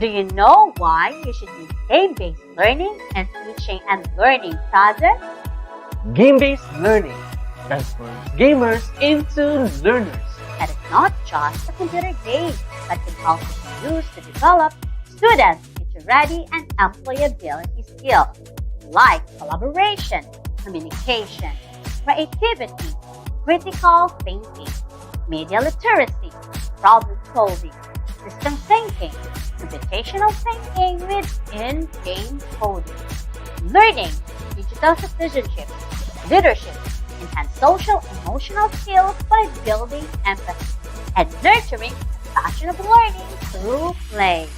Do you know why you should use game-based learning and teaching and learning process? Game-based learning transforms gamers into learners. And it's not just a computer game, but can also be used to develop students' future-ready and employability skills like collaboration, communication, creativity, critical thinking, media literacy, problem solving, system thinking, computational thinking with in-game coding, learning, digital citizenship, leadership, enhance social emotional skills by building empathy, and nurturing passion of learning through play.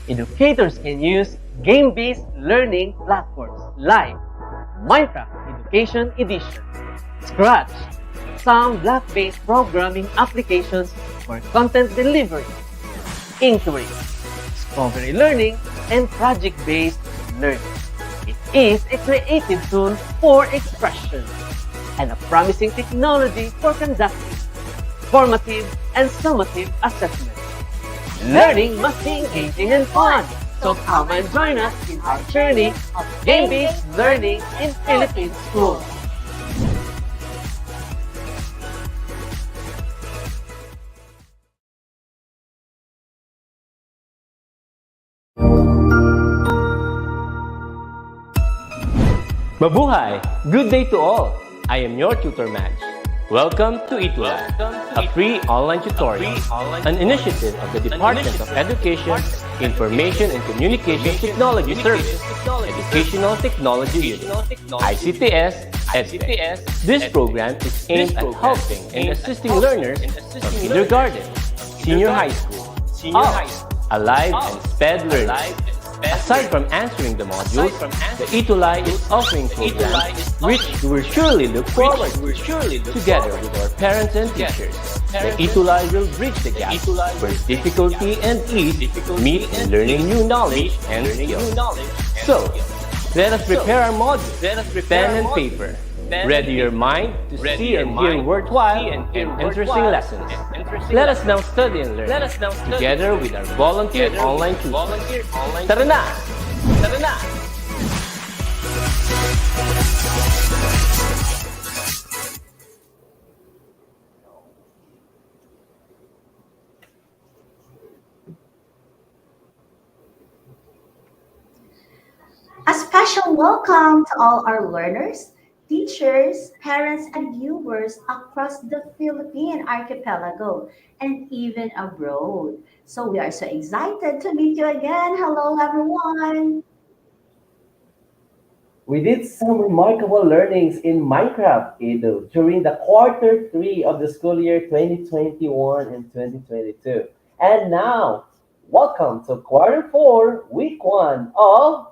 Educators can use game-based learning platforms like Minecraft Education Edition, Scratch, some block-based programming applications for content delivery, Inquiry, Discovery Learning, and project-based learning. It is a creative tool for expression and a promising technology for conducting formative and summative assessment. Learning must be engaging and fun, so come and join us in our journey of game-based learning in Philippine schools. Mabuhay! Good day to all! I am your tutor Madge. Welcome to ETUlay, a free online tutorial, an initiative of the Department of Education, Information and Communication Technology Service, Educational Technology Unit, ICTS, EdTech. This program is aimed at helping and assisting learners from kindergarten, senior high school, alive and SPED learners. Aside from answering the modules, the ETUlay is offering programs which you will surely look forward to. Together with our parents and teachers, the ETUlay will bridge the gap where difficulty and ease meet in learning new knowledge and skills. So, let us prepare our modules, pen and paper. Ready your mind to see and hear worthwhile and interesting lessons. Let us now study and learn together with our volunteer online tutors. Tara na! Tara na! A special welcome to all our learners, teachers, parents, and viewers across the Philippine archipelago and even abroad. So we are so excited to meet you again. Hello, everyone. We did some remarkable learnings in Minecraft, Edu, during the quarter three of the school year 2021 and 2022. And now, welcome to quarter four, week one of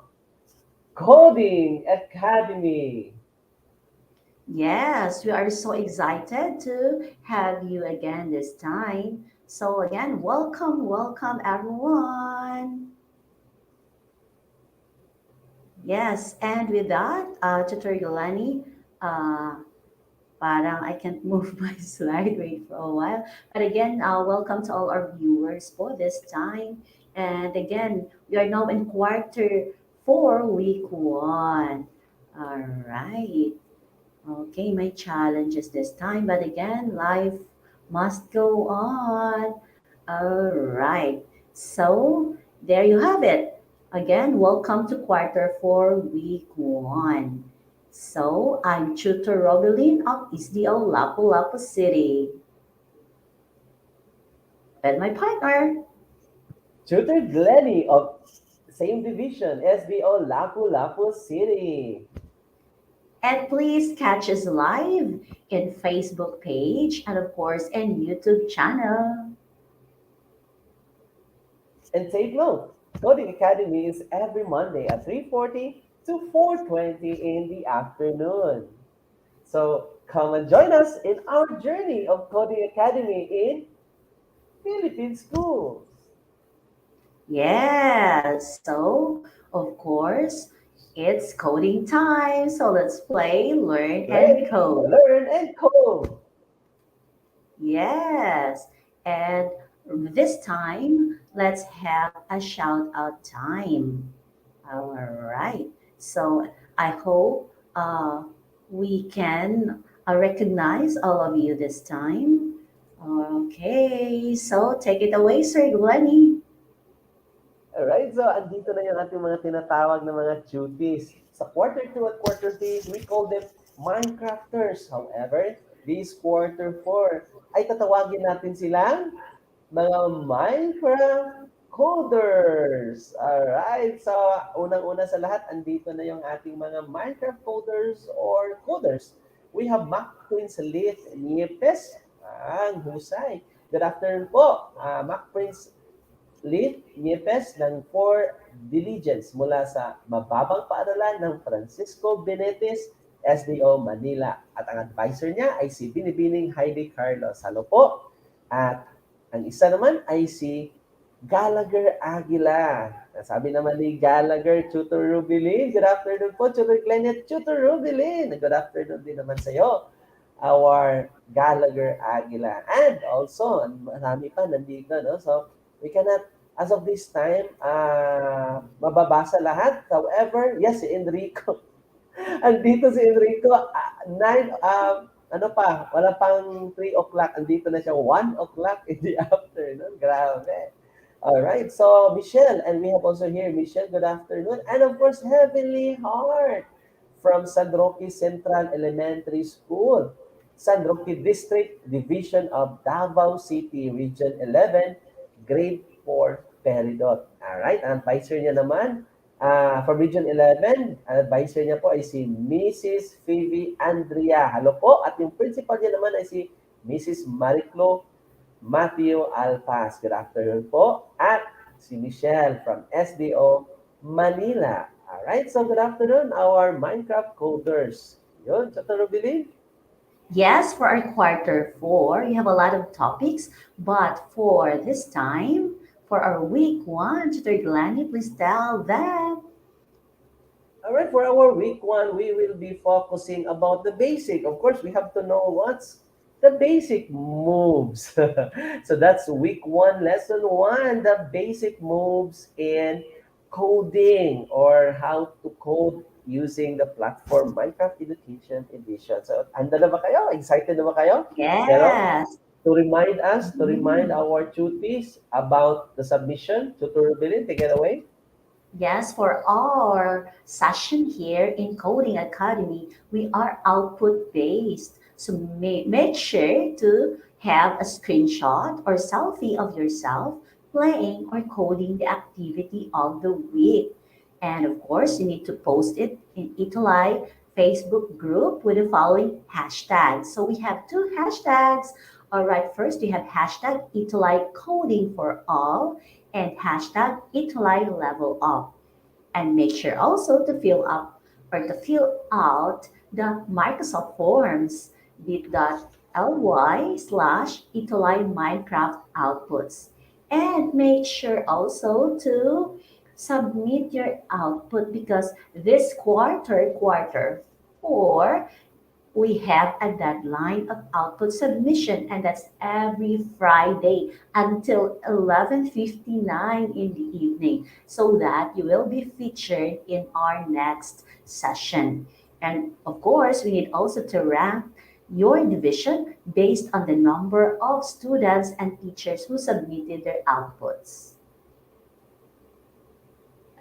Coding Academy. Yes, we are so excited to have you again this time. So again, welcome everyone. Yes, and with that, Tutor Yolani, parang I can't move my slide, wait for a while. But again, welcome to all our viewers for this time. And again, we are now in quarter four, week one. All right. Okay, my challenges this time, but again, life must go on. All right. So there you have it. Again, welcome to quarter four, week one. So I'm Tutor Robeline of SDO Lapu-Lapu City. And my partner. Tutor Glenny of same division, SBO Lapu-Lapu City. And please catch us live in Facebook page and of course in YouTube channel. And take note, Coding Academy is every Monday at 3:40 to 4:20 in the afternoon. So come and join us in our journey of Coding Academy in Philippine schools. Yes, so of course it's coding time. So let's play, learn, and code. Learn and code. Yes, and this time let's have a shout out time. All right. So I hope we can recognize all of you this time. Okay. So take it away, Sir Glennie. Alright, so andito na yung ating mga tinatawag na mga duties. Sa quarter 2 at quarter 3, we call them Minecrafters. However, this quarter 4 ay tatawagin natin silang mga Minecraft coders. Alright, so unang-una sa lahat, andito na yung ating mga Minecraft coders or coders. We have Mac Prince Lit Niepes. Ang husay. Good afternoon po, Mac Prince Lit Niepes ng For Diligence mula sa Mababang Paaralan ng Francisco Benetes, SDO Manila. At ang advisor niya ay si Binibining Heidi Carlos. Hello po. At ang isa naman ay si Gallagher Aguila. Sabi naman ni Gallagher, Tutor Rubilin. Good afternoon po, Tutor Glenn at Tutor Rubilin. Good afternoon din naman sa iyo, our Gallagher Aguila. And also, marami pa nandito, no? So, we cannot, as of this time, mababasa lahat. However, yes, si Enrico. Andito si Enrico, 9, ano pa, wala pang 3 o'clock. Andito na siya, 1 o'clock in the afternoon. Grabe. All right, so Michelle, and we have also here, Michelle, good afternoon. And of course, Heavenly Heart from San Roque Central Elementary School, San Roque District, Division of Davao City, Region 11, Grade 4, Peridot. Alright, ang advisor niya naman, from Region 11, ang advisor niya po ay si Mrs. Phoebe Andrea. Hello po. At yung principal niya naman ay si Mrs. Mariclo Matthew Alpas. Good afternoon po. At si Michelle from SDO Manila. Alright, so good afternoon, our Minecraft coders. Yun, Chato Rubilin. Yes, for our quarter 4, we have a lot of topics, but for this time, for our week 1, Tutor Glennie, please tell them. All right, for our week 1, we will be focusing about the basic. Of course, we have to know what's the basic moves. So that's week 1, lesson 1, the basic moves in coding or how to code using the platform Minecraft Education Edition. So, handa na ba kayo? Excited na ba kayo? Pero, Yes. to remind us, to remind Mhm. our tutees about the submission, Tutor Rubilin, take it away. Yes, for our session here in Coding Academy, we are output based. So make sure to have a screenshot or selfie of yourself playing or coding the activity of the week. And of course, you need to post it in ETUlay Facebook group with the following hashtags. So we have 2 hashtags. All right, first we have hashtag ETUlay Coding for All and hashtag ETUlay Level Up. And make sure also to fill up or to fill out the Microsoft Forms bit.ly/Itolay Minecraft outputs. And make sure also to submit your output because this quarter 4, we have a deadline of output submission, and that's every Friday until 11:59 in the evening, so that you will be featured in our next session. And of course, we need also to rank your division based on the number of students and teachers who submitted their outputs.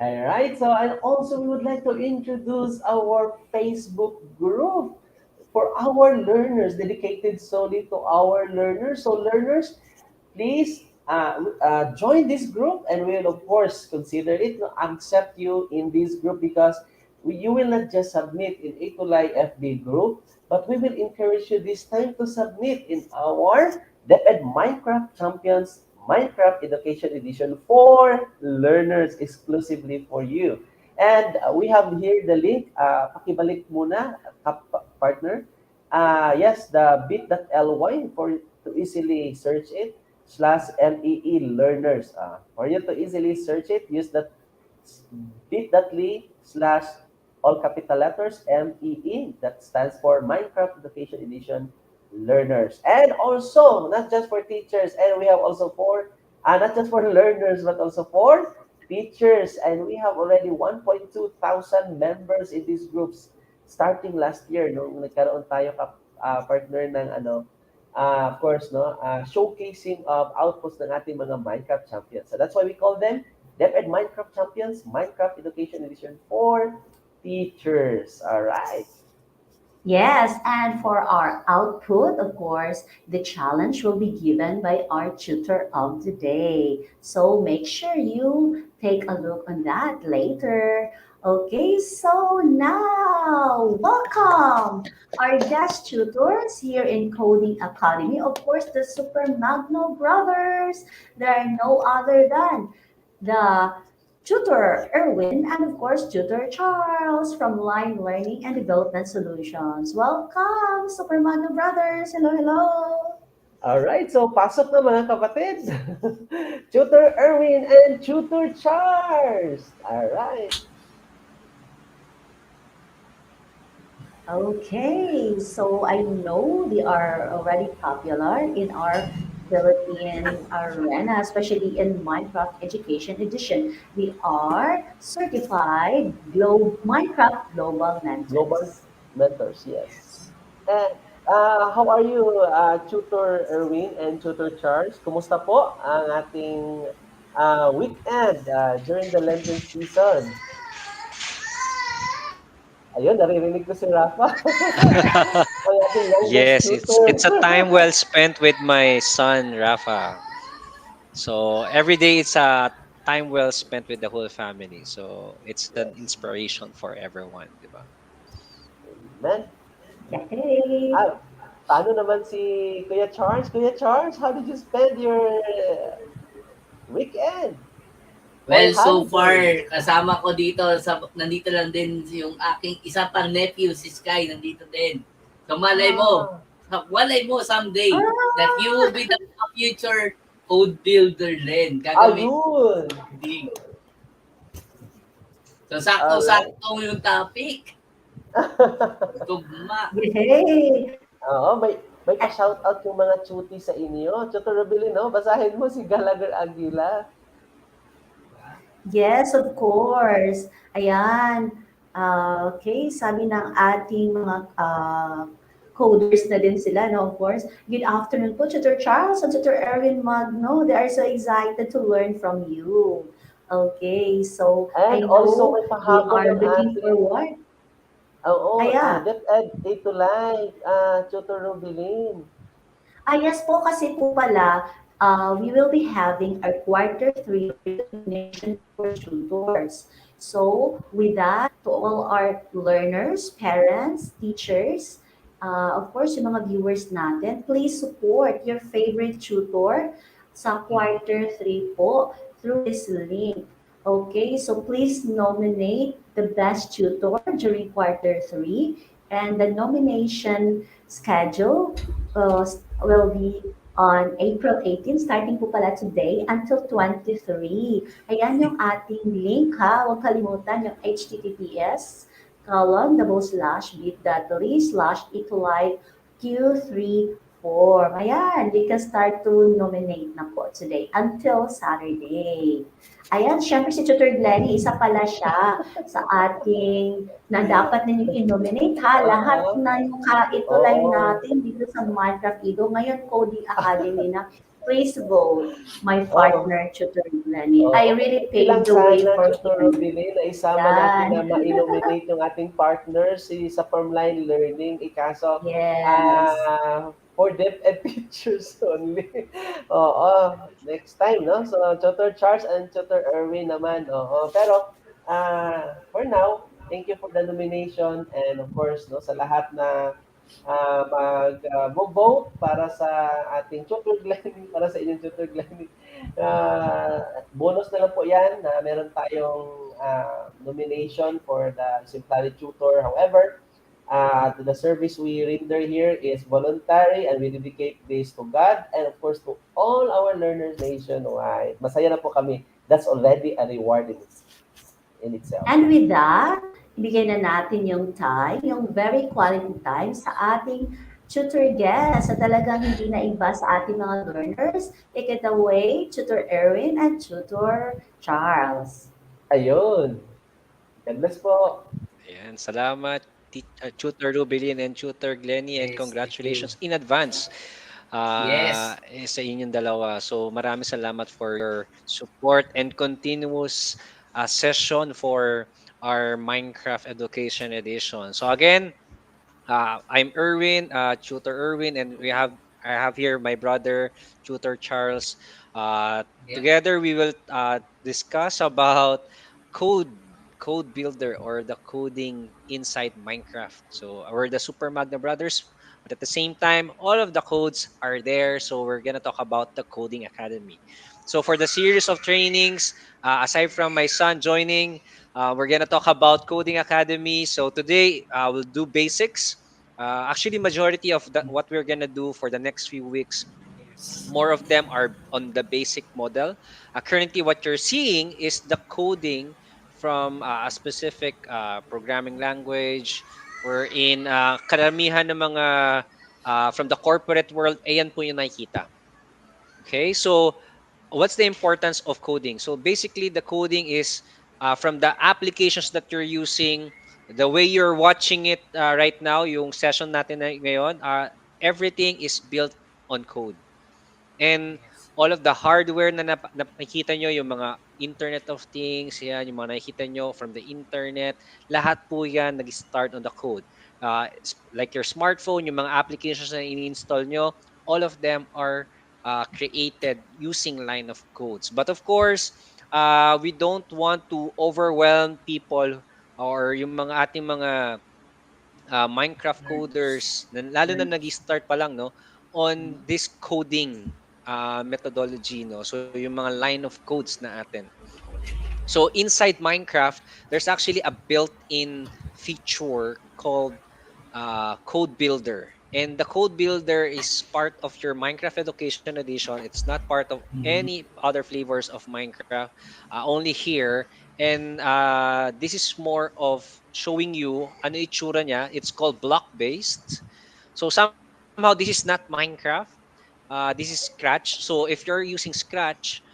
All right, so and also we would like to introduce our Facebook group for our learners, dedicated solely to our learners. So learners, please join this group and we will of course consider it to accept you in this group because you will not just submit in ETUlay FB group, but we will encourage you this time to submit in our DepEd Minecraft Champions Minecraft Education Edition for learners exclusively for you. And we have here the link. Pakibalik muna, partner. Yes, the bit.ly for to easily search it /mee learners. For you to easily search it, use that bit.ly slash all capital letters MEE that stands for Minecraft Education Edition learners. And also, not just for teachers, and we have also for not just for learners, but also for teachers. And we have already 1.2 thousand members in these groups starting last year, nung nagkaroon tayo partner ng of course, no, showcasing of outputs ng ating mga Minecraft champions. So that's why we call them DepEd Minecraft Champions, Minecraft Education Edition for teachers. All right. Yes, and for our output, of course, the challenge will be given by our tutor of the day. So make sure you take a look on that later. Okay, so now welcome our guest tutors here in Coding Academy. Of course, the Super Magno brothers. There are no other than the Tutor Erwin, and of course, Tutor Charles from Line Learning and Development Solutions. Welcome, Supermano Brothers! Hello, hello! All right, so pasok na mga kapatid. Tutor Erwin and Tutor Charles. All right. Okay, so I know they are already popular in our Philippine arena, especially in Minecraft Education Edition. They are certified Minecraft Global Global Mentors. mentors, yes. And how are you, Tutor Erwin and Tutor Charles? Kumusta po ang ating weekend during the Lenten season? Ayun, naririnig ko si Rafa. Ang ating youngest Yes, tutor. it's a time well spent with my son Rafa. So every day it's a time well spent with the whole family. So it's an Yes. inspiration for everyone, di ba? Man, Yay! ah, paano naman si Kuya Charles? Kuya Charles, how did you spend your weekend or Well, so far, holiday? kasama ko dito, nandito lang din yung aking isa pang nephew, si Sky, nandito din. So Ah, malay mo someday that you will Ah! be the future code builder din. Gagawin ayun. coding. So Alright. sakto-sakto yung topic. Tugma. Yay! Oo, may pa-shoutout yung mga chuti sa inyo. Tutor Robilino, basahin mo si Gallagher Aguila. Yes, of course. Ayan. Okay, sabi ng ating mga coders na din sila, no, of course. Good afternoon po, Tutor Charles and Tutor Erwin Magno. They are so excited to learn from you. Okay, so And I also know may they pahabol are ang looking ating, forward. oo, Aya, DepEd ETUlay, Tutor Robilin. Yes po, kasi po pala, we will be having our quarter three examination for tutors. So, with that, to all our learners, parents, teachers, of course, yung mga viewers natin, please support your favorite tutor sa quarter three po through this link. Okay, so please nominate the best tutor during quarter three, and the nomination schedule will be on April 18, starting po pala today until 23. Ayan yung ating link ha. Huwag kalimutan yung https bit.ly/itulay Q3 form. Ayan, we can start to nominate na po today until Saturday. Ayan, syempre si Tutor Glenny, isa pala siya sa ating na dapat ninyong i-nominate ha. Lahat Oo, na yung kaitulay oo. natin dito sa Minecraft Edo. Ngayon, Coding Academy na. Please vote my Oo, partner, Tutor Glenny. I oo. really Okay lang paved the way sana, for Tutor him. Robilin, na isama natin Yan. na ma-nominate yung ating partners sa Firmline Learning. Ikaso, Yes. for DepEd teachers only. Oo, next time, no? So, Tutor Charles and Tutor Erwin naman. Oo, pero for now, thank you for the nomination and of course, no, sa lahat na mag-vote para sa ating Tutor Glenny, para sa inyong Tutor Glenny. Bonus na lang po yan na meron tayong nomination for the exemplary tutor. However, the service we render here is voluntary and we dedicate this to God and of course to all our learners nationwide. Masaya na po kami. That's already a reward in itself. And with that, ibigay na natin yung time, yung very quality time sa ating tutor guest na talagang hindi na iba sa ating mga learners. Take it away, Tutor Erwin and Tutor Charles. Ayun. God bless po. Ayan, salamat Tutor Rubilin and Tutor Glenny, and Yes, thank you. congratulations in advance Yes. sa inyong dalawa. So maraming salamat for your support and continuous session for our Minecraft Education Edition. So again, I'm Erwin, Tutor Erwin, and I have here my brother, Tutor Charles. Yep. Together, we will discuss about code code builder or the coding inside Minecraft. So we're the Super Magna brothers, but at the same time, all of the codes are there. So we're gonna talk about the Coding Academy. So for the series of trainings, aside from my son joining, we're gonna talk about Coding Academy. So today we'll do basics. Actually, majority of what we're gonna do for the next few weeks, Yes. more of them are on the basic model. Currently, what you're seeing is the coding from a specific programming language. We're in karamihan ng mga from the corporate world, ayan po yung nakikita. Okay, so what's the importance of coding? So basically, the coding is from the applications that you're using, the way you're watching it right now, yung session natin ngayon, everything is built on code. And Yes. all of the hardware na nakikita nyo, yung mga Internet of Things, yan, yung mga nakikita nyo from the internet, lahat po yan nag-start on the code. Like your smartphone, yung mga applications na ini-install nyo, all of them are created using line of codes. But of course, we don't want to overwhelm people or yung mga ating mga Minecraft Learners. coders, lalo na Learners. nag-start pa lang, no, on Mhm. this coding methodology, no. So yung mga line of codes na atin. So inside Minecraft, there's actually a built-in feature called Code Builder. And the Code Builder is part of your Minecraft Education Edition. It's not part of Mhm. any other flavors of Minecraft, only here. And this is more of showing you ano itsura niya. It's called block-based. So somehow this is not Minecraft. This is Scratch. So if you're using Scratch,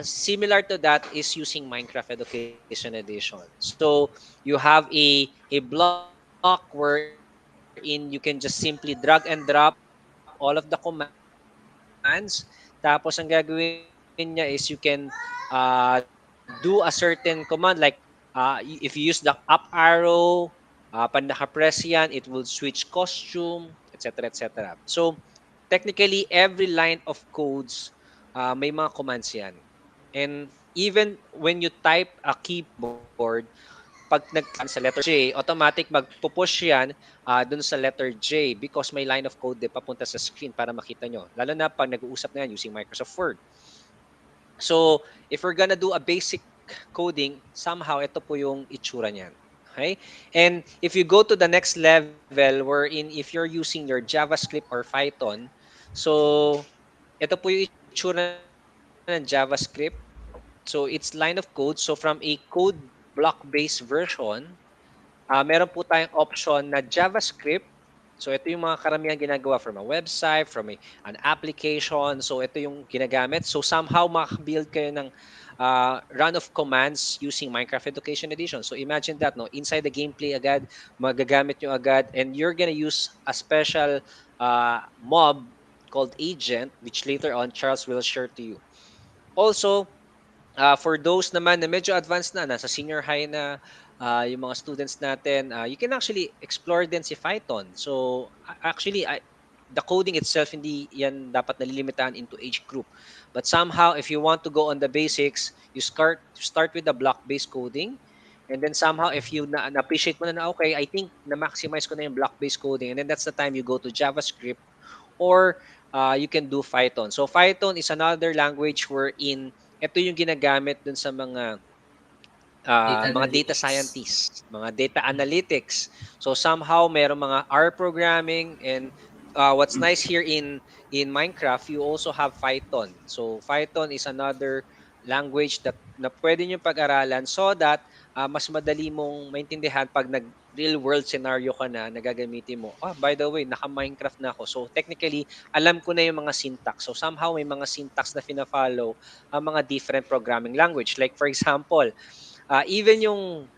similar to that is using Minecraft Education Edition. So you have a block wherein you can just simply drag and drop all of the commands. Tapos ang gagawin niya is you can do a certain command like if you use the up arrow, pag naka-press yan, it will switch costume, etc., etc. So technically, every line of codes, may mga commands yan. And even when you type a keyboard, pag nag-type ka sa letter J, automatic magpo-push yan dun sa letter J because may line of code din papunta sa screen para makita nyo. Lalo na pag nag-uusap na yan using Microsoft Word. So, if we're gonna do a basic coding, somehow ito po yung itsura niyan. Okay? And if you go to the next level wherein if you're using your JavaScript or Python, so ito po yung itsura ng JavaScript. So it's line of code. So from a code block-based version, meron po tayong option na JavaScript. So ito yung mga karamihan ginagawa from a website, from an application. So ito yung ginagamit. So somehow makabuild kayo ng run of commands using Minecraft Education Edition. So imagine that, no? Inside the gameplay agad, magagamit nyo agad, and you're gonna use a special mob called agent, which later on Charles will share to you. Also, for those naman na medyo advanced na, nasa senior high na yung mga students natin, you can actually explore din si Python. So, actually, the coding itself, hindi yan dapat nalilimitahan into age group. But somehow, if you want to go on the basics, you start with the block-based coding. And then somehow, if you na-appreciate mo na, okay, I think na-maximize ko na yung block-based coding. And then that's the time you go to JavaScript or you can do Python. So, Python is another language wherein ito yung ginagamit dun sa Data mga data analytics. scientists, mga data analytics. So somehow meron mga R programming, and what's nice here in Minecraft, you also have Python. So Python is another language that na pwede nyo pag-aralan so that mas madali mong maintindihan pag nag-real world scenario ka na gagamitin mo. Ah, by the way, naka-Minecraft na ako. So technically, alam ko na yung mga syntax. So somehow may mga syntax na fina-follow ang mga different programming language. Like for example, even yung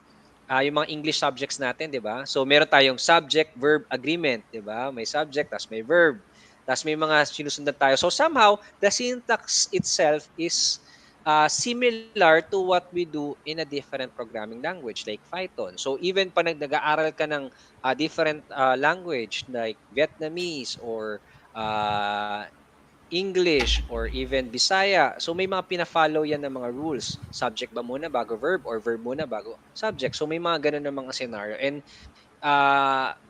mga English subjects natin, 'di ba? So meron tayong subject verb agreement, 'di ba? May subject tas may verb. Tas may mga sinusundan tayo. So somehow the syntax itself is similar to what we do in a different programming language like Python. So even pa nag-aaral ka ng different language like Vietnamese or uh, English or even Bisaya. So may mga pina-follow yan ng mga rules. Subject ba muna bago verb or verb muna bago subject. So may mga ganun na mga scenario. And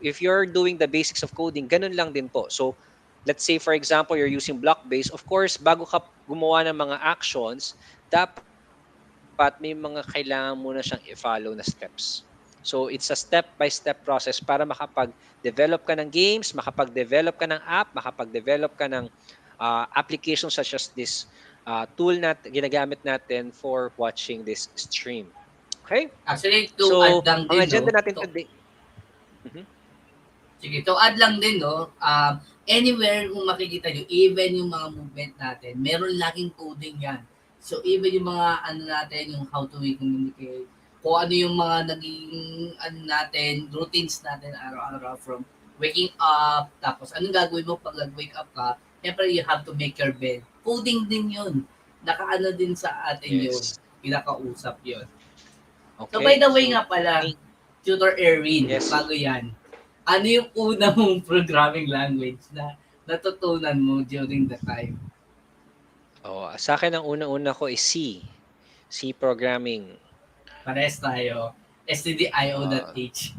if you're doing the basics of coding, ganun lang din po. So let's say for example, you're using block-based. Of course, bago ka gumawa ng mga actions, dapat may mga kailangan muna siyang i-follow na steps. So it's a step-by-step process para makapag-develop ka ng games, makapag-develop ka ng app, makapag-develop ka ng applications such as this tool na ginagamit natin for watching this stream. Okay? Actually, to add So, lang ang din, agenda no? natin To, today. Mhm. sige, to add lang din, no? Anywhere kung makikita nyo, even yung mga movement natin, meron laging coding yan. So, even yung mga ano natin, yung how to we communicate, kung ano yung mga naging ano natin, routines natin araw-araw from waking up, tapos anong gagawin mo pag nag-wake up ka, syempre you have to make your bed. Coding din yun. Nakaano din sa atin yun. Yes. Pinakausap yun. So, by Okay. the way So, nga pala, Tutor Erwin, yes. bago yan, ano yung una mong programming language na natutunan mo during the time? Oh, sa akin ang una-una ko is C. C programming. Pares tayo. Uh, stdio.h.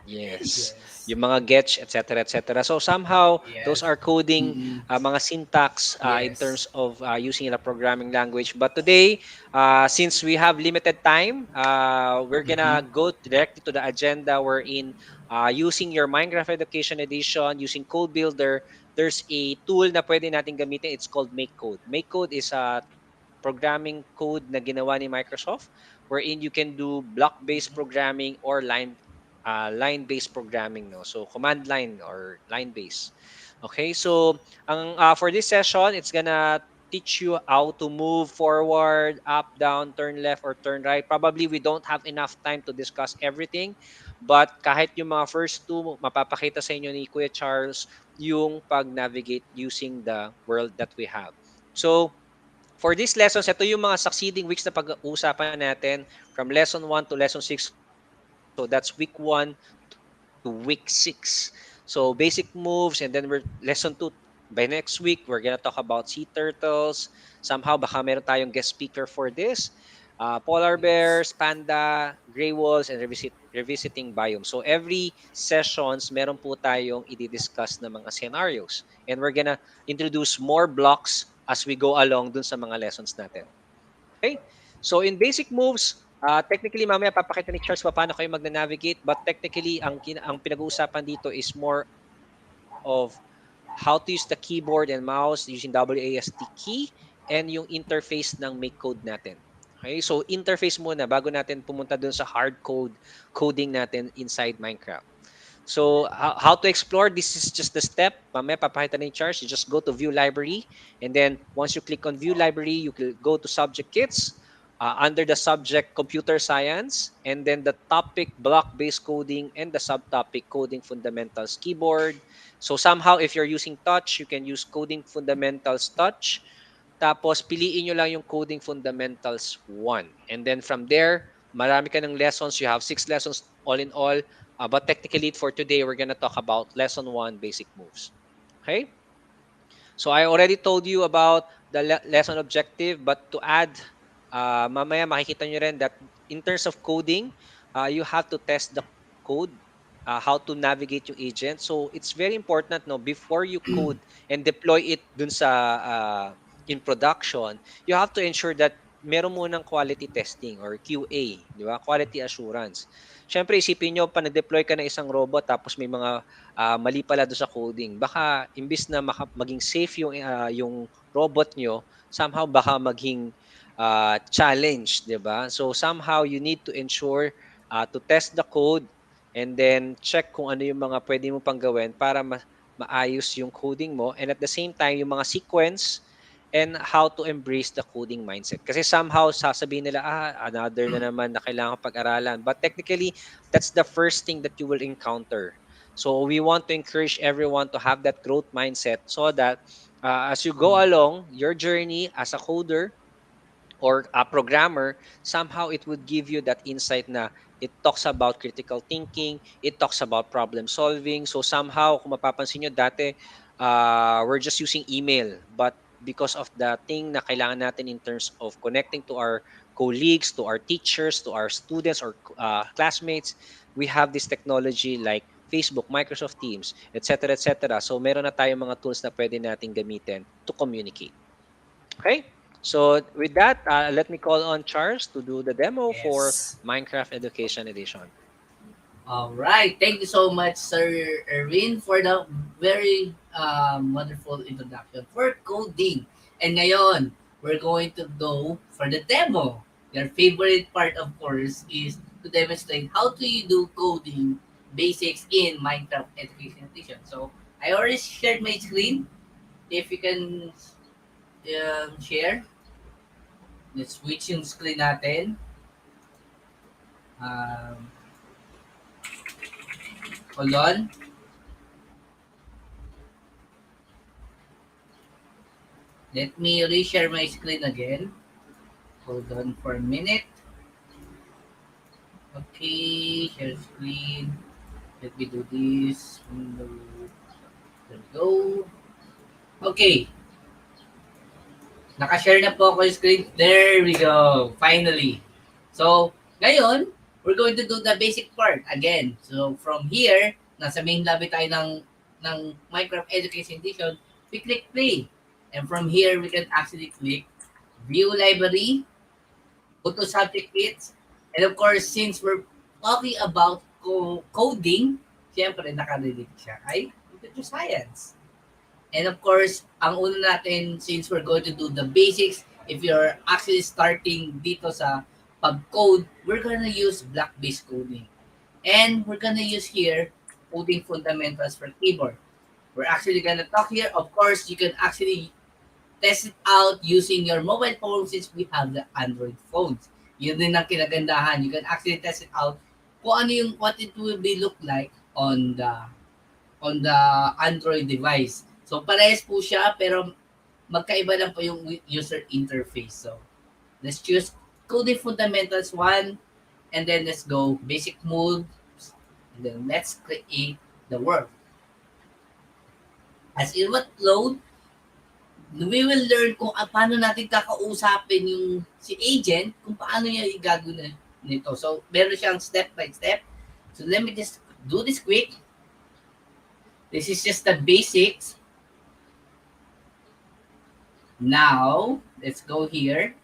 yes. Yes. Yung mga getch, etc., etc. So somehow, those Yes. are coding Mm-mm. mga syntax in Yes. terms of using a programming language. But today, since we have limited time, we're gonna Mm-hmm. go directly to the agenda wherein using your Minecraft Education Edition, using Code Builder, there's a tool na pwede natin gamitin. It's called Make Code. Make Code is a programming code na ginawa ni Microsoft wherein you can do block-based programming or line-based programming, no? So command line or line-based. Okay, so for this session, it's gonna teach you how to move forward, up, down, turn left, or turn right. Probably we don't have enough time to discuss everything, but kahit yung mga first two, mapapakita sa inyo ni Kuya Charles yung pag-navigate using the world that we have. So, for these lessons, ito yung mga succeeding weeks na pag-uusapan natin from lesson 1 to lesson 6. So that's week 1 to week 6. So basic moves and then we're lesson 2. By next week, we're gonna talk about sea turtles. Somehow, baka meron tayong guest speaker for this. Polar bears, Yes. panda, gray wolves, and revisiting biomes. So every sessions, meron po tayong i-discuss na mga scenarios. And we're gonna introduce more blocks as we go along dun sa mga lessons natin. Okay? So in basic moves, technically mamaya papakita ni Charles paano kayo magna-navigate, but technically ang pinag-uusapan dito is more of how to use the keyboard and mouse using WASD key and yung interface ng make code natin. Okay? So interface muna bago natin pumunta dun sa hard coding natin inside Minecraft. So how to explore, this is just the step. Mamaya papakita ni Charles, you just go to view library and then once you click on view library, you can go to subject kits under the subject computer science and then the topic block-based coding and the subtopic coding fundamentals keyboard. So somehow if you're using touch, you can use coding fundamentals touch. Tapos piliin nyo lang yung coding fundamentals 1. And then from there, marami ka ng lessons. You have 6 lessons all in all. But technically for today, we're gonna talk about lesson 1, basic moves. Okay? So I already told you about the lesson objective, but to add, mamaya makikita nyo rin that in terms of coding, you have to test the code, how to navigate yung agent. So it's very important, no, before you code and deploy it dun sa in production, you have to ensure that meron munang quality testing or QA, di ba? Quality assurance. Siyempre, isipin nyo, pa na-deploy ka ng isang robot tapos may mga mali pala doon sa coding. Baka imbis na maging safe yung robot nyo, somehow baka maging challenge, 'di ba? So somehow you need to ensure to test the code and then check kung ano yung mga pwede mo pang gawin para maayos yung coding mo, and at the same time yung mga sequence and how to embrace the coding mindset. Kasi somehow sasabihin nila, another na naman na kailangan pag-aralan. But technically, that's the first thing that you will encounter. So we want to encourage everyone to have that growth mindset so that as you go along your journey as a coder or a programmer, somehow it would give you that insight na it talks about critical thinking, it talks about problem solving. So somehow, kung mapapansin nyo dati, we're just using email. But because of the thing na kailangan natin in terms of connecting to our colleagues, to our teachers, to our students or classmates, we have this technology like Facebook, Microsoft Teams, etc., etc. So meron na tayong mga tools na pwede nating gamitin to communicate. Okay. So with that, let me call on Charles to do the demo for Yes. Minecraft Education Edition. All right. Thank you so much, Sir Erwin, for the very wonderful introduction for coding. And ngayon, we're going to go for the demo. Your favorite part, of course, is to demonstrate how do you do coding basics in Minecraft Education Edition. So, I already shared my screen. If you can share, let's switch yung screen natin. Um, Hold on. Let me reshare my screen again. Hold on for a minute. Okay, share screen. Let me do this. There we go. Okay. Naka-share na po ako yung screen. There we go. Finally. So, ngayon, we're going to do the basic part again. So, from here, nasa main lobby tayo ng Minecraft Education Edition, we click play. And from here, we can actually click view library, go to subject kits, and of course, since we're talking about coding, syempre nakarelate siya ay computer science. And of course, ang una natin, since we're going to do the basics, if you're actually starting dito sa pag-code, we're gonna use block-based coding. And we're gonna use here coding fundamentals for keyboard. We're actually gonna talk here. Of course, you can actually test it out using your mobile phone since we have the Android phones. Yun din ang kinagandahan. You can actually test it out kung ano yung what it will be look like on the Android device. So parehas po siya pero magkaiba lang po yung user interface. So let's choose coding fundamentals 1 and then let's go basic mode and then let's create the world. As it would load, we will learn kung paano natin kakausapin yung si agent, kung paano niya igagawin nito. So, meron siyang step by step. So, let me just do this quick. This is just the basics. Now, let's go here.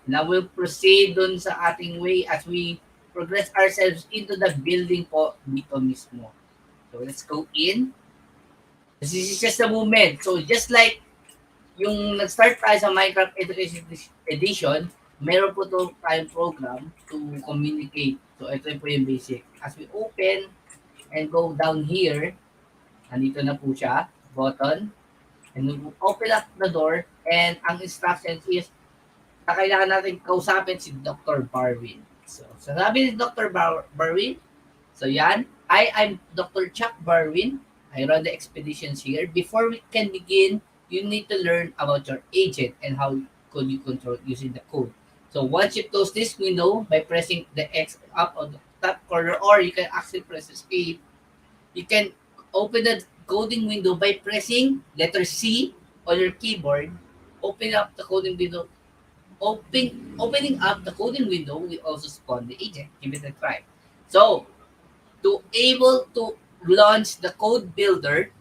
Now, we'll proceed dun sa ating way as we progress ourselves into the building po dito mismo. So, let's go in. This is just a movement. So, just like yung nag-start tayo sa Minecraft Education Edition, meron po ito tayong program to communicate. So, ito po yung basic. As we open and go down here, nandito na po siya, button. And we open up the door and ang instructions is na kailangan natin kausapin si Dr. Barwin. So, sabi ni Dr. Barwin, so yan, I'm Dr. Chuck Barwin. I run the expeditions here. Before we can begin, you need to learn about your agent and how could you control using the code. So once you close this window by pressing the X up on the top corner, or you can actually press escape, you can open the coding window by pressing letter C on your keyboard. Open up the coding window. Opening up the coding window will also spawn the agent. Give it a try. So to able to launch the code builder,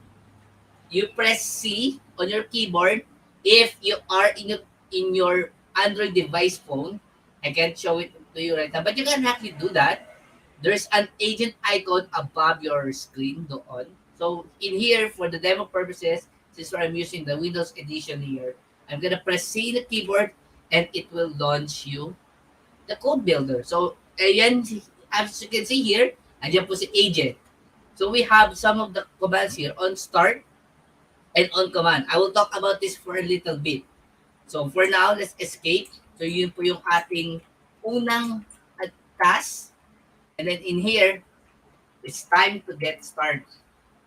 you press C on your keyboard. If you are in your Android device phone, I can't show it to you right now, but you can actually do that. There's an agent icon above your screen doon. So in here, for the demo purposes, since I'm using the Windows edition here, I'm gonna press C in the keyboard and it will launch you the code builder. So, ayan, as you can see here, andyan po si agent. So, we have some of the commands here on start and on command. I will talk about this for a little bit. So, for now, let's escape. So, yun po yung ating unang task. And then in here, it's time to get started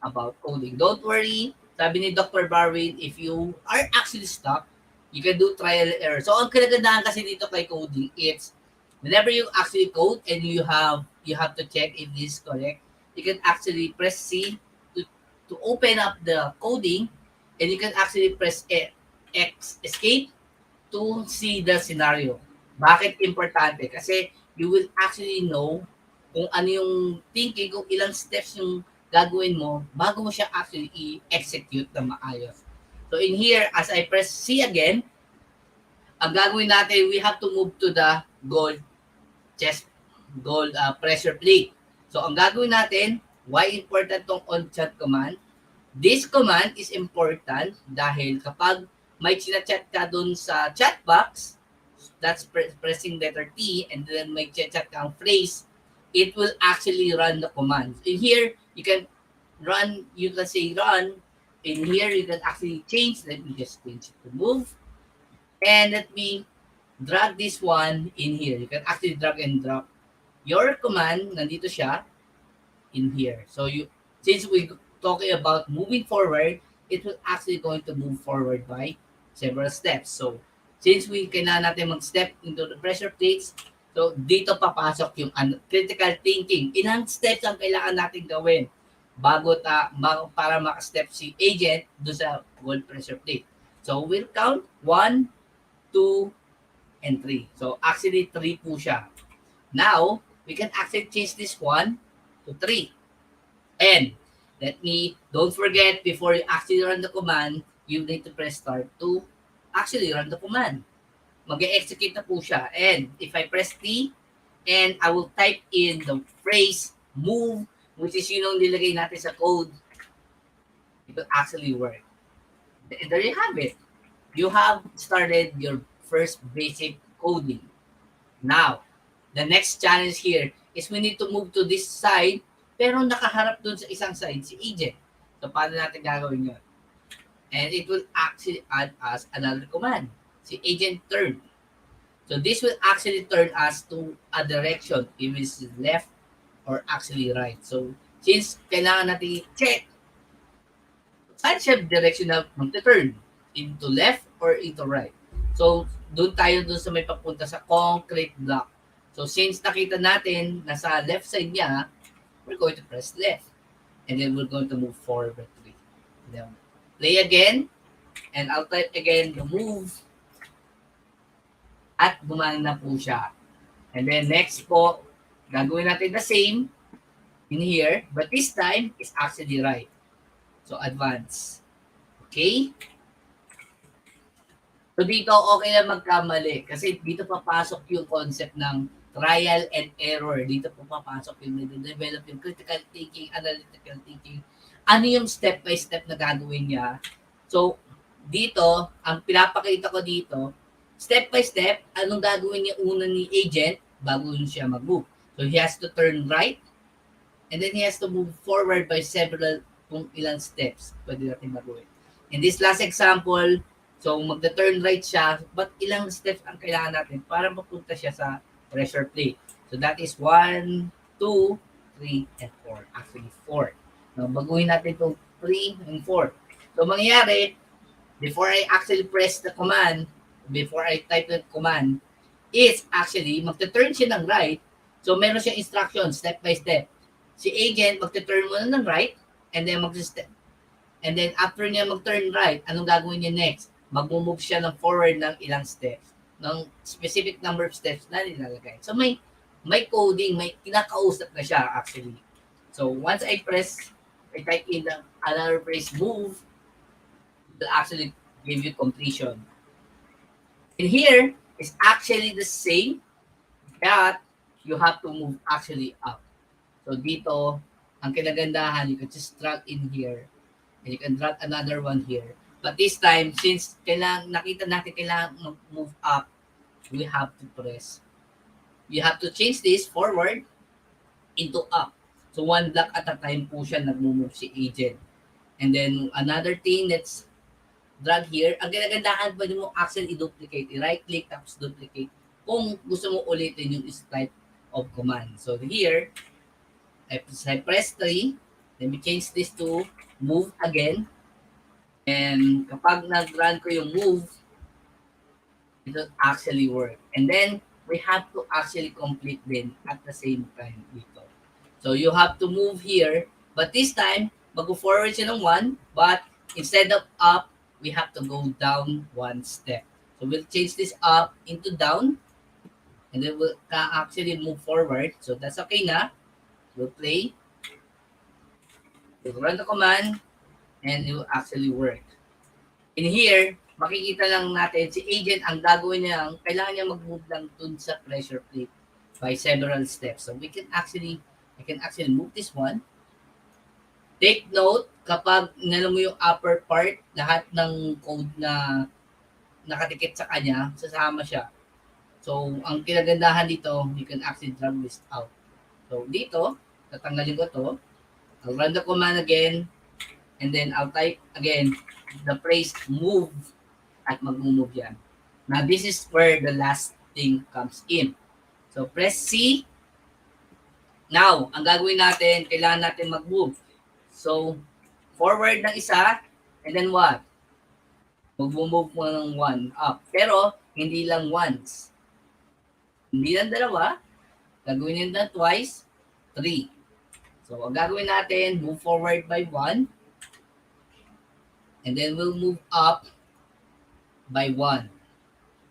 about coding. Don't worry, sabi ni Dr. Barwin, if you are actually stuck, you can do trial and error. So, ang kinagandahan kasi dito kay coding, it's whenever you actually code and you have to check if this is correct, you can actually press C to open up the coding, and you can actually press X, escape, to see the scenario. Bakit importante? Kasi you will actually know kung ano yung thinking, kung ilang steps yung gagawin mo bago mo siya actually i-execute na maayos. So in here, as I press C again, ang gagawin natin, we have to move to the gold pressure plate. So ang gagawin natin, why important tong on-chat command? This command is important dahil kapag may chinachat ka dun sa chat box, that's pressing letter T, and then may chat kang phrase, it will actually run the command. In here, you can say run. In here, you can actually change. Let me just change it to move. And let me drag this one in here. You can actually drag and drop your command. Nandito siya in here. So since we talking about moving forward, it will actually going to move forward by several steps. So since we kailangan natin mag-step into the pressure plates, so dito papasok yung critical thinking. Ilang steps ang kailangan natin gawin para maka-step si agent do sa gold pressure plate. So we'll count 1, 2, and 3. So actually 3 po siya. Now, we can actually change this 1 to 3. And don't forget, before you actually run the command, you need to press start to actually run the command. Mag-execute na po siya. And if I press T, and I will type in the phrase move, which is yung nilagay natin sa code, it will actually work. And there you have it. You have started your first basic coding. Now, the next challenge here is we need to move to this side, pero nakaharap dun sa isang side si agent. So, paano natin gagawin yun? And it will actually add us another command, si agent turn. So, this will actually turn us to a direction, if it's left or actually right. So, since kailangan natin i-check, saan siya direction na mag-turn? Into left or into right? So, doon tayo sa may papunta sa concrete block. So, since nakita natin nasa left side niya, we're going to press left. And then we're going to move forward by 3. Then, play again. And I'll type again the move. At gumana na po siya. And then next po, gagawin natin the same in here. But this time, it's actually right. So, advance. Okay? So, dito okay na magkamali. Kasi dito papasok yung concept ng trial and error. Dito po papasok yung develop yung critical thinking, analytical thinking. Ano yung step by step na gagawin niya? So, dito, ang pinapakita ko dito, step by step, anong gagawin niya una ni agent bago siya mag-move. So, he has to turn right, and then he has to move forward by several kung ilang steps pwede natin gagawin. In this last example, so magta-turn right siya, but ilang steps ang kailangan natin para mapunta siya sa pressure plate. So, that is 1, 2, 3, and 4. Actually, 4. Now, baguhin natin itong 3 and 4. So, mangyayari, before I actually press the command, before I type the command, is actually, magta-turn siya ng right. So, meron siyang instruction, step by step. Si agent, magta-turn muna ng right, and then mag-step. And then, after niya mag-turn right, anong gagawin niya next? Mag-move siya ng forward ng ilang steps, ng specific number of steps na nilalagay. So, may coding, may kinakausap na siya, actually. So, once I type in the another phrase, move, it will actually give you completion. In here, is actually the same, but you have to move actually up. So dito, ang kinagandahan, you can just drag in here, and you can drag another one here. But this time, since nakita natin kailangan move up, we have to press. You have to change this forward into up. So one block at a time po siya nag-move si agent. And then another thing, let's drag here. Ang ginagandahan, pwede mo actually i-duplicate. I-right click tapos duplicate kung gusto mo ulitin yung type of command. So here, I press 3. Let me change this to move again. And kapag nag-run ko yung move, it will actually work. And then, we have to actually complete din at the same time dito. So, you have to move here. But this time, mag-forward siya ng 1. But instead of up, we have to go down 1 step. So, we'll change this up into down. And then, we'll actually move forward. So, that's okay na. We'll play. We'll run the command. And it will actually work. In here, makikita lang natin si agent ang gagawin niya, kailangan niya mag-move lang dun sa pressure plate by several steps. So I can actually move this one. Take note, kapag nalo mo yung upper part, lahat ng code na nakatikit sa kanya, sasama siya. So ang kinagandahan dito, you can actually drag this out. So dito, tatanggalin ko to. I'll run the command again. And then I'll type again the phrase move at mag-move yan. Now this is where the last thing comes in. So press C. Now, ang gagawin natin, kailangan natin mag-move. So forward ng isa and then what? Mag-move mo ng 1 up. Pero hindi lang once. Hindi lang dalawa. Gagawin nyo na twice, 3. So ang gagawin natin, move forward by 1. And then we'll move up by 1.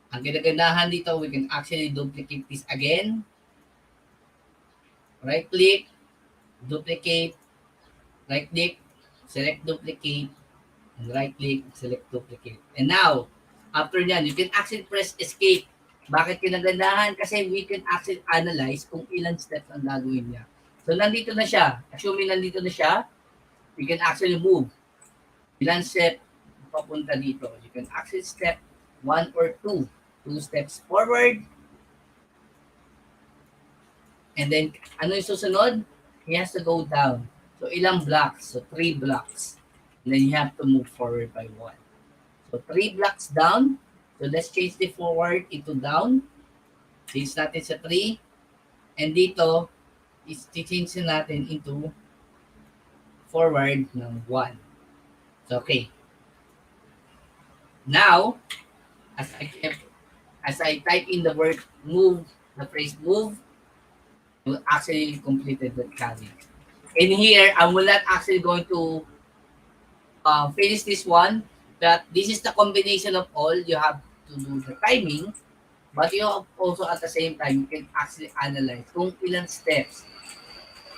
Ang kinagandahan dito, we can actually duplicate this again. Right click, duplicate, right click, select duplicate, and right click, select duplicate. And now, after nyan, you can actually press escape. Bakit kinagandahan? Kasi we can actually analyze kung ilan steps ang gagawin niya. So nandito na siya. Assuming nandito na siya, we can actually move. Ilan step papunta dito? You can actually step 1 or 2. 2 steps forward. And then, ano yung susunod? He has to go down. So, ilang blocks? So, 3 blocks. And then you have to move forward by 1. So, 3 blocks down. So, let's change the forward into down. Change natin sa 3. And dito, change natin into forward ng 1. So, okay. Now, as I type in the word move, the phrase move, it will actually completed the challenge. In here, I'm not actually going to finish this one, but this is the combination of all. You have to do the timing, but you also at the same time, you can actually analyze kung ilang steps.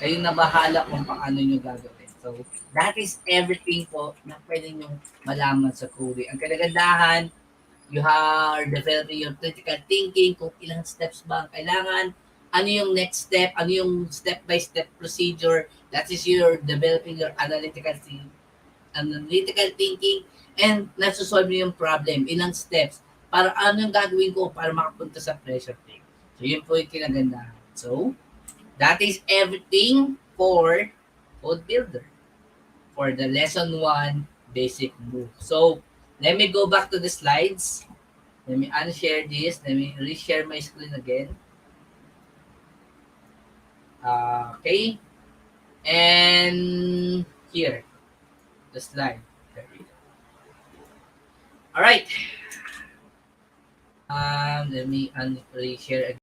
Kayo na bahala kung paano nyo gagawin. So, that is everything po na pwede nyo malaman sa coding. Ang kinagandahan, you are developing your critical thinking, kung ilang steps ba ang kailangan, ano yung next step, ano yung step-by-step procedure, that is your developing your analytical thinking, and nasusolve nyo yung problem, ilang steps, para ano yung gagawin ko para makapunta sa pressure plate. So, yun po yung kinagandahan. So, that is everything for Code Builder for the lesson 1 basic move. So let me go back to the slides. Let me unshare this. Let me reshare my screen again. Okay. And here, the slide. There we go. All right. Let me reshare again.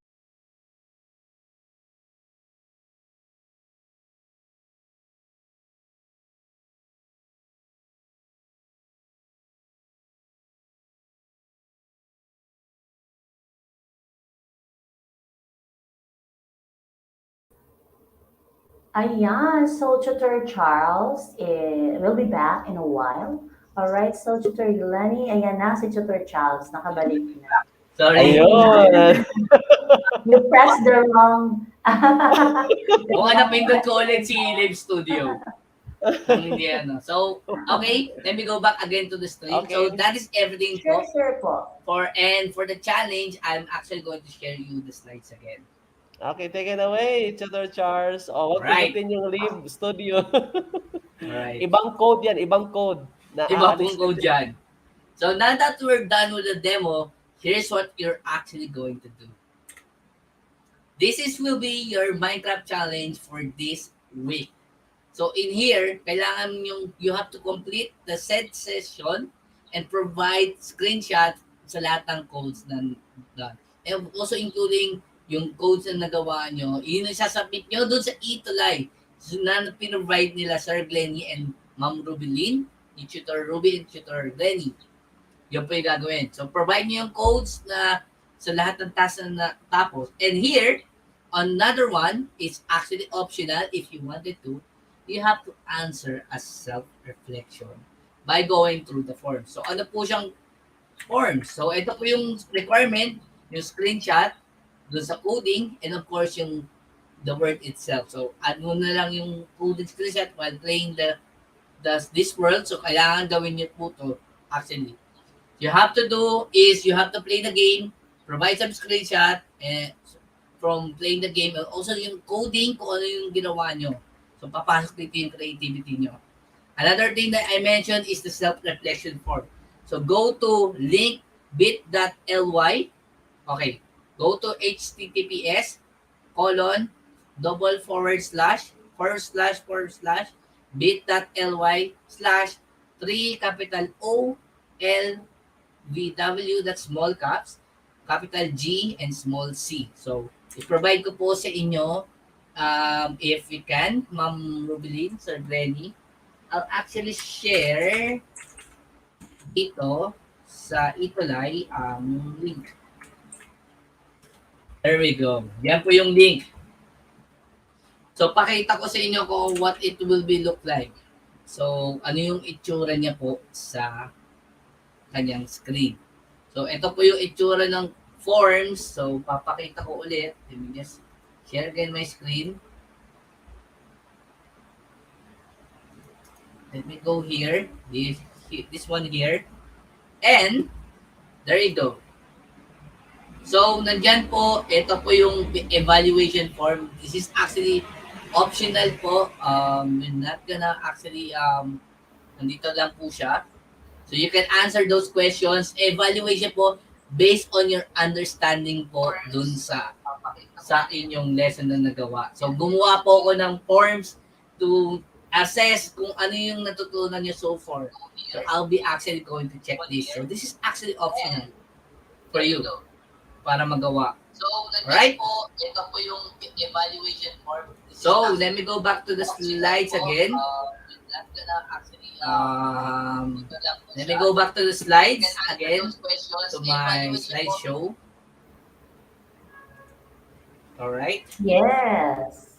Ayan, so Tutor Charles will be back in a while. All right, so Tutor Lenny, ayan na si Tutor Charles, nakabalik na. Sorry. Ayun! You pressed the wrong... Kung hanapin ko ulit si Live Studio. Nang hindi ano. So, okay, let me go back again to the screen. So, Okay. that is everything Sure, po. sure po. For the challenge, I'm actually going to share you the slides again. Okay, take it away, Tutor Charles. Oh, huwag Alright. pindutin yung leave studio. Alright. Ibang code yan, ibang code. Iba Naaalis pong code dyan. So, now that we're done with the demo, here's what you're actually going to do. Will be your Minecraft challenge for this week. So in here, kailangan you have to complete the said session and provide screenshot sa lahat ng codes na done. And also including yung codes na nagawa nyo, yun ang sasubmit nyo doon sa ETUlay. So na pinrovide nila Sir Glenny and Ma'am Rubilin, ni Tutor Ruby and Tutor Glenny. Yun po yung gagawin. So provide nyo yung codes na sa lahat ng task na tapos. And here, another one is actually optional if you wanted to. You have to answer a self-reflection by going through the form. So, ano po siyang forms? So, ito po yung requirement, yung screenshot, dun sa coding, and of course, yung the word itself. So, add mo na lang yung coded screenshot while playing this world. So, kailangan gawin niyo po to actually. You have to do is you have to play the game, provide some screenshot, and from playing the game, and also yung coding kung ano yung ginawa nyo. So, papasok dito yung creativity nyo. Another thing that I mentioned is the self-reflection form. So, go to link bit.ly. Okay. Go to https://bit.ly/3 that's small caps, capital G and small c. So, i-provide ko po sa inyo if we can, Ma'am Rubilin, Sir Glenny, I'll actually share dito sa ETUlay ang link. There we go. Yan po yung link. So, pakita ko sa inyo kung what it will be look like. So, ano yung itsura niya po sa kanyang screen. So, ito po yung itsura ng forms. So, papakita ko ulit. Let me just share again my screen. Let me go here. This one here. And, there you go. So, nandyan po, ito po yung evaluation form. This is actually optional po. We're not gonna actually, nandito lang po siya. So, you can answer those questions. Evaluation po, based on your understanding po dun sa inyong lesson na nagawa. So, gumawa po ako ng forms to assess kung ano yung natutunan nyo so far. So, I'll be actually going to check this. So, this is actually optional for you para magawa. So, right? Po, ito po yung evaluation form. So, let me go back to the slides again. Let me go back to the slides again to my slideshow. Alright? Yes.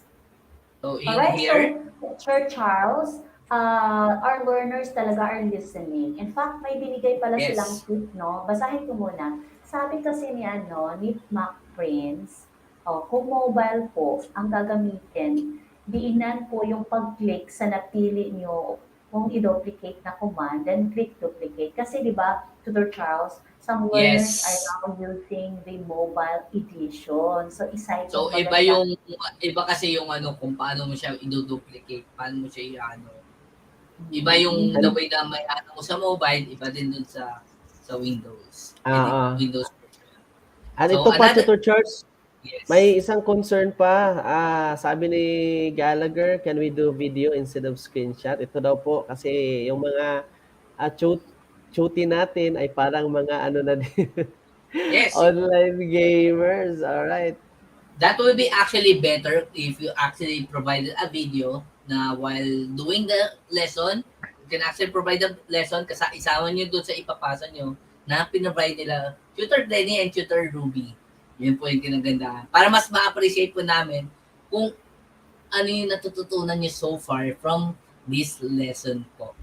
So, in Alright, here, so Sir Charles, our learners talaga are listening. In fact, may binigay pala Yes. silang tip, no? Basahin ko muna. Sabi kasi ni Mac Prince, kung mobile po ang gagamitin, diinan po yung pag-click sa napili nyo kung i-duplicate na command, then click duplicate. Kasi di ba, Tutor Charles, some learners Yes. are now using the mobile edition. So, isa so yung iba kasi yung ano kung paano mo siya i-duplicate, paano mo siya i-ano. Iba yung the way na may ano mo sa mobile, iba din dun sa Windows. Windows. At So, ito pa, another- Tutor Charles, Yes. may isang concern pa. Sabi ni Gallagher, can we do video instead of screenshot? Ito daw po, kasi yung mga chuti natin ay parang mga ano na din. Yes. Online gamers. Alright. That will be actually better if you actually provided a video na while doing the lesson, you can actually provide the lesson kasi isama nyo doon sa ipapasa nyo na pinrovide nila Tutor Glenny and Tutor Ruby. Yun po yung kinagandahan. Para mas ma-appreciate po namin kung ano yung natututunan nyo so far from this lesson po.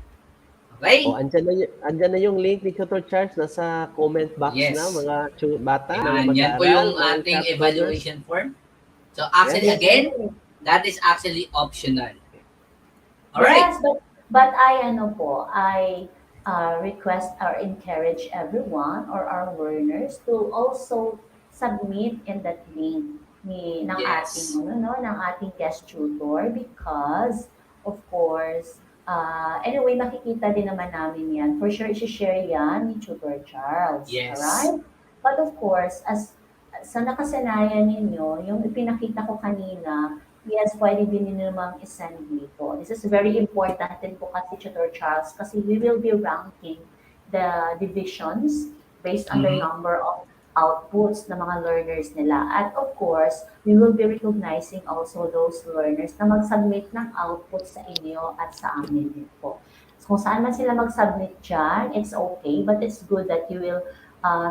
Okay? Andyan na yung link ni Tutor Charles nasa comment box Yes. na mga bata. Yan, mga yan po mag-aaral, yung mga ating chat evaluation form. So actually, Yes. again, that is actually optional. All right. Yes, but I ano po, I request or encourage everyone or our learners to also submit in that link ng ating Yes. ng ating guest tutor because of course anyway makikita din naman namin yan. For sure i-share yan ni Tutor Charles. Yes. Alright? But of course, as sa nakasanayan ninyo, yung ipinakita ko kanina, yes, pwede din nyo namang isend dito. This is very important din po kasi, Tutor Charles, kasi we will be ranking the divisions based on the Mhm. number of outputs ng mga learners nila. At of course, we will be recognizing also those learners na mag-submit ng output sa inyo at sa amin din po. So, kung saan man sila mag-submit dyan, it's okay, but it's good that you will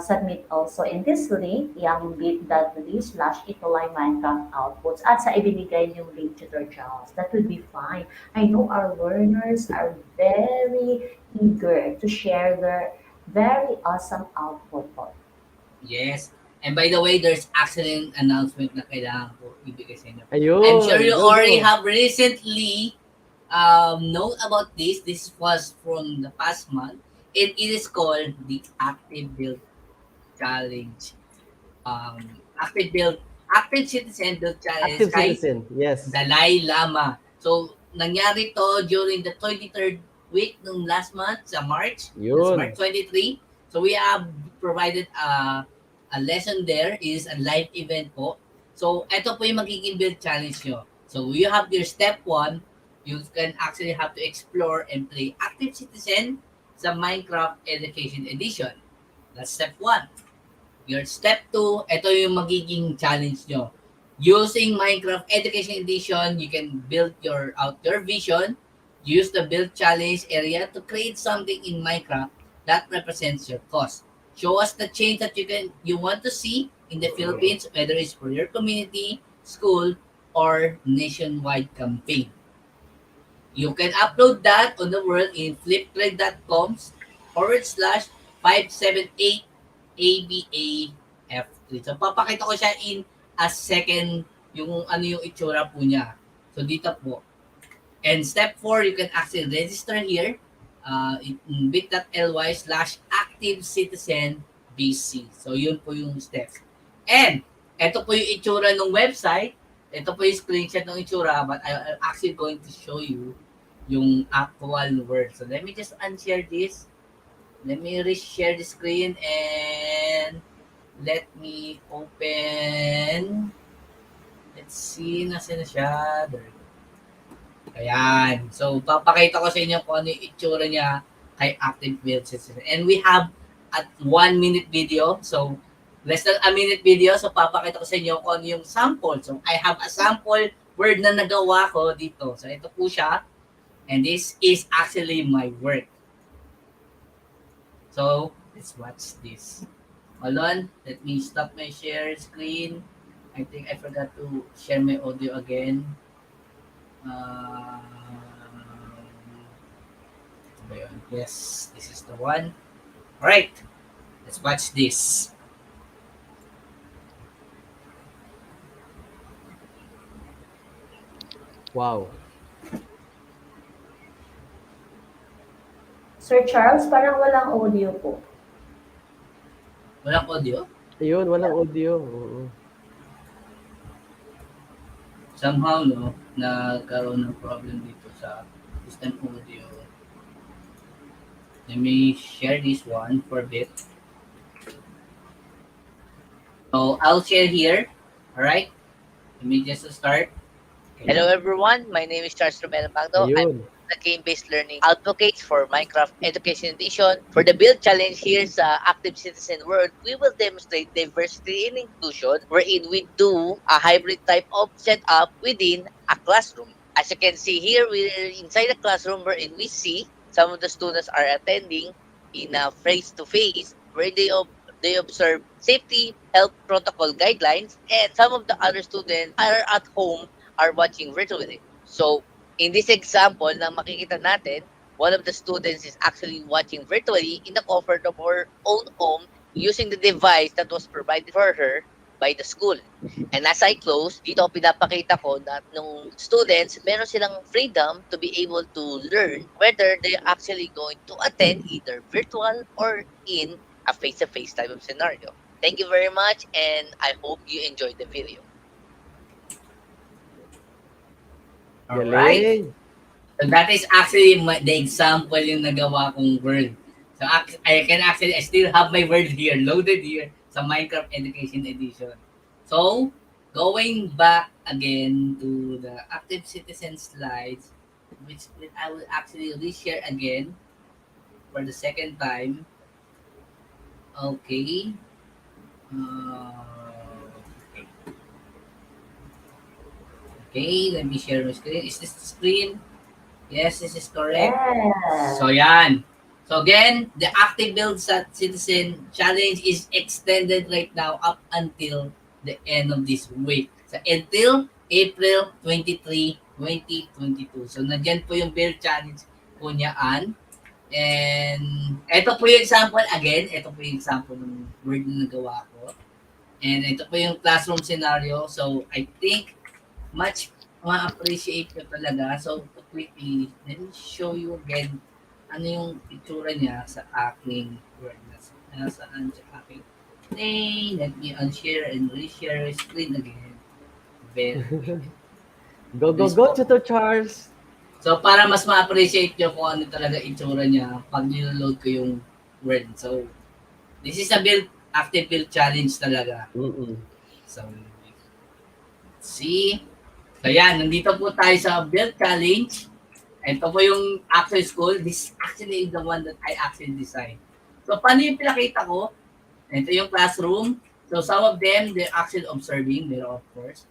submit also in this link, yung bit.ly/ETUlay Minecraft outputs at sa ibinigay yung link to their Charles. That will be fine. I know our learners are very eager to share their very awesome output po. Yes. And by the way, there's actually an announcement na kailangan ko ibigay sa inyo. Ayun, I'm sure you go, already go. have recently know about this. This was from the past month. It is called the Active Build Challenge. Active Build, Active Citizen Build Challenge Active kay citizen, yes. Dalai Lama. So, nangyari to during the 23rd week nung last month sa March. That's Yun. March 23. So, we have provided a lesson there is a live event po. So, ito po yung magiging build challenge nyo. So, you have your step 1. You can actually have to explore and play Active Citizen sa Minecraft Education Edition. That's step 1. Your step 2, ito yung magiging challenge nyo. Using Minecraft Education Edition, you can build out your vision. Use the build challenge area to create something in Minecraft that represents your cause. Show us the change that you want to see in the Philippines, whether it's for your community, school, or nationwide campaign. You can upload that on the world in flipgrid.com/578 ABAF3. So, papakita ko siya in a second yung ano yung itsura po niya. So, dito po. And step 4, you can actually register here in bit.ly/activecitizenbc. So, yun po yung steps. And, ito po yung itsura ng website. Ito po yung screenshot ng itsura, but I'm actually going to show you yung actual word. So, let me just unshare this. Let me reshare the screen and let me open. Let's see, nasa na siya. There. Ayan. So, papakita ko sa inyo kung ano yung itsura niya kay Active Build System. And we have at 1-minute video. So, less than a minute video. So, papakita ko sa inyo kung ano yung sample. So, I have a sample word na nagawa ko dito. So, ito po siya. And this is actually my work. So, let's watch this. Hold on. Let me stop my share screen. I think I forgot to share my audio again. Yes, this is the one. Alright. Let's watch this. Wow. Sir Charles, parang walang audio po. Walang audio? Ayun, walang audio. Oo. Somehow, no, nagkaroon ng problem dito sa system audio. Let me share this one for a bit. So, I'll share here. Alright? Let me just start. Okay. Hello everyone, my name is Charles Romero Magno. I'm Ayun. the game-based learning advocate for Minecraft Education Edition. For the build challenge here sa Active Citizen World, we will demonstrate diversity and inclusion wherein we do a hybrid type of setup within a classroom. As you can see here, we're inside a classroom wherein we see some of the students are attending in a face-to-face where they observe safety, health protocol guidelines, and some of the other students are at home are watching virtually. So, in this example na makikita natin, one of the students is actually watching virtually in the comfort of her own home using the device that was provided for her by the school. And as I close, dito pinapakita ko that nung students, meron silang freedom to be able to learn whether they're actually going to attend either virtual or in a face-to-face type of scenario. Thank you very much, and I hope you enjoyed the video. All right. Galing. So that is actually the example yung nagawa kong word. So I still have my word here, loaded here sa Minecraft Education Edition. So, going back again to the active citizen slides, which I will actually reshare again for the second time. Okay. Okay. Okay, let me share my screen. Is this the screen? Yes, this is correct. Yes. So yan. So again, the active build citizen challenge is extended right now up until the end of this week. So until April 23, 2022. So nandiyan po yung build challenge po niyaan. And ito po yung example again. Ito po yung example ng word na nagawa ko. And ito po yung classroom scenario. So I think much ma-appreciate ko talaga. So, quickly, let me show you again ano yung itsura niya sa aking word. Nasaan sa aking thing. Let me unshare and reshare screen again. Very Go, go, go, Tutor Charles. So, para mas ma-appreciate nyo kung ano talaga itsura niya pag niloload ko yung word. So, this is a active build challenge talaga. Mm-mm. So, see? So yan, nandito po tayo sa build challenge. Ito po yung actual school. This actually is the one that I actually designed. So paano yung pinakita ko? Ito yung classroom. So some of them, they're actually observing. Pero of course,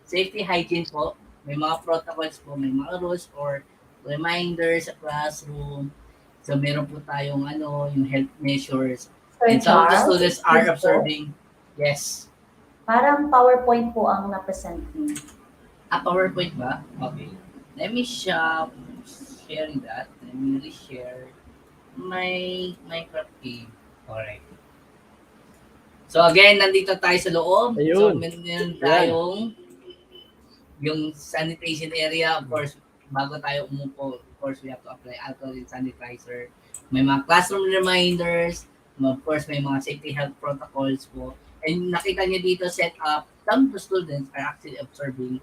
safety hygiene po. May mga protocols po, may mga rules or reminders sa classroom. So meron po tayong yung health measures. Sir And some of the Charles, students are excuse po. observing. Yes. Parang PowerPoint po ang na-present niyo. PowerPoint ba? Okay. Let me share that. Let me reshare my Minecraft game. Alright. So again, nandito tayo sa loob. Ayun. So meron tayong yung sanitation area. Of course, bago tayo umupo, of course, we have to apply alcohol and sanitizer. May mga classroom reminders. Of course, may mga safety health protocols po. And nakita niyo dito set up, some of the students are actually observing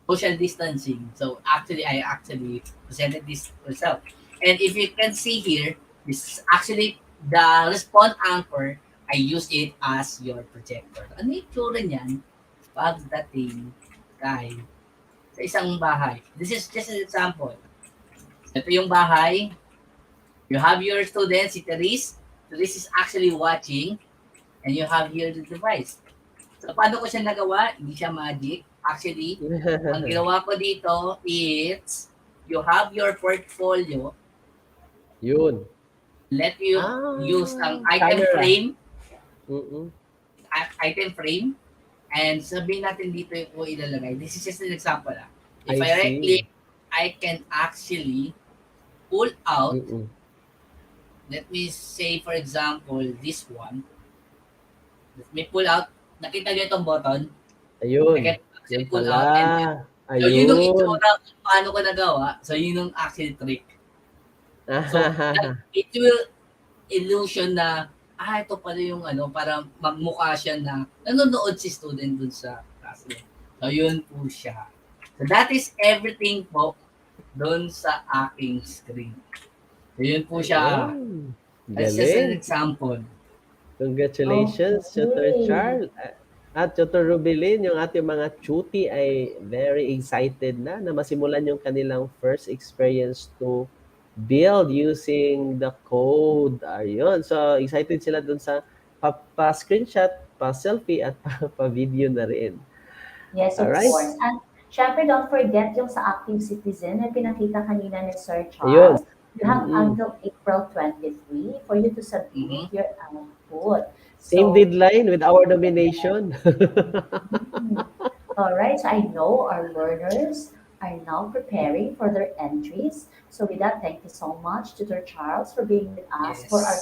social distancing. So actually, I actually presented this myself. And if you can see here, this is actually the response anchor. I use it as your projector. Ano yung tsura niyan pagdating kay sa isang bahay? This is just an example. Ito yung bahay. You have your students, si Therese. Therese is actually watching. And you have here the device. So paano ko siya nagawa? Hindi siya magic. Actually, ang ginawa ko dito is you have your portfolio. Yun. Let you use ang item camera. frame. Mm-mm. Item frame. And sabihin natin dito yung po ilalagay. This is just an example. If I I right see. click, I can actually pull out. Mm-mm. Let me say, for example, this one. Let me pull out. Nakita niyo itong button? Ayun. I can Yun actually pull pala. out. And so, yun yung Ayun. itsura kung paano ko nagawa. So, yun yung actually trick. So, it will illusion na, ito pala yung para magmukha siya na nanonood si student dun sa classroom. So, yun po siya. So, that is everything po dun sa aking screen. So, yun po siya. Ayun. That's just an Galing. example. Congratulations, Okay. Tutor Charles. At Tutor Rubilin, yung ating mga tuti ay very excited na masimulan yung kanilang first experience to build using the code. Ayun. So, excited sila dun sa pa-screenshot, pa-selfie, at pa-video na rin. Yes, of Alright. course. And syempre, don't forget yung sa active citizen na pinakita kanina ni Sir Ayun. Charles. You have Mm-mm. until April 23 for you to submit your output. Same deadline with our nomination. All right, so I know our learners are now preparing for their entries. So with that, thank you so much, Tutor Charles, for being with us for our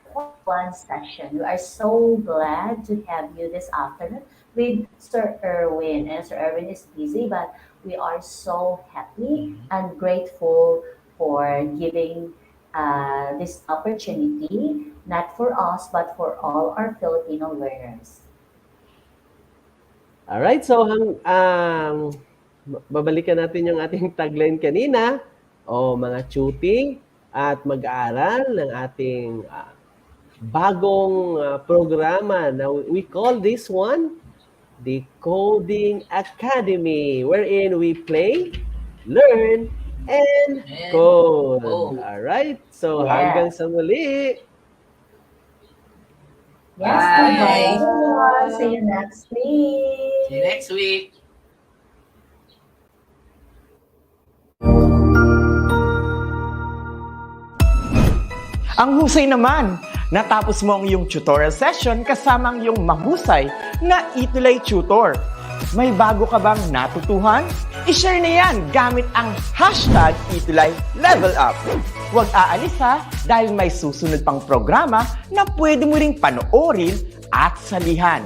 Yes. one session. We are so glad to have you this afternoon with Sir Erwin. And Sir Erwin is busy, but we are so happy and grateful for giving this opportunity, not for us, but for all our Filipino learners. Alright, so babalikan natin yung ating tagline kanina. O mga tuting at mag-aaral ng ating bagong programa. Now, we call this one the Coding Academy, wherein we play, learn, and code. Alright, so Yes. hanggang sa muli. Yes, Bye. bye everyone. See you next week. See you next week. Ang husay naman! Natapos mo ang iyong tutorial session kasama ang iyong mahusay na ETUlay tutor. May bago ka bang natutuhan? I-share na yan gamit ang hashtag ETUlay Level Up. Huwag aalis ha, dahil may susunod pang programa na pwede mo ring panoorin at salihan.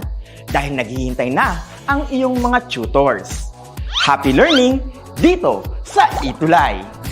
Dahil naghihintay na ang iyong mga tutors. Happy learning dito sa ETUlay!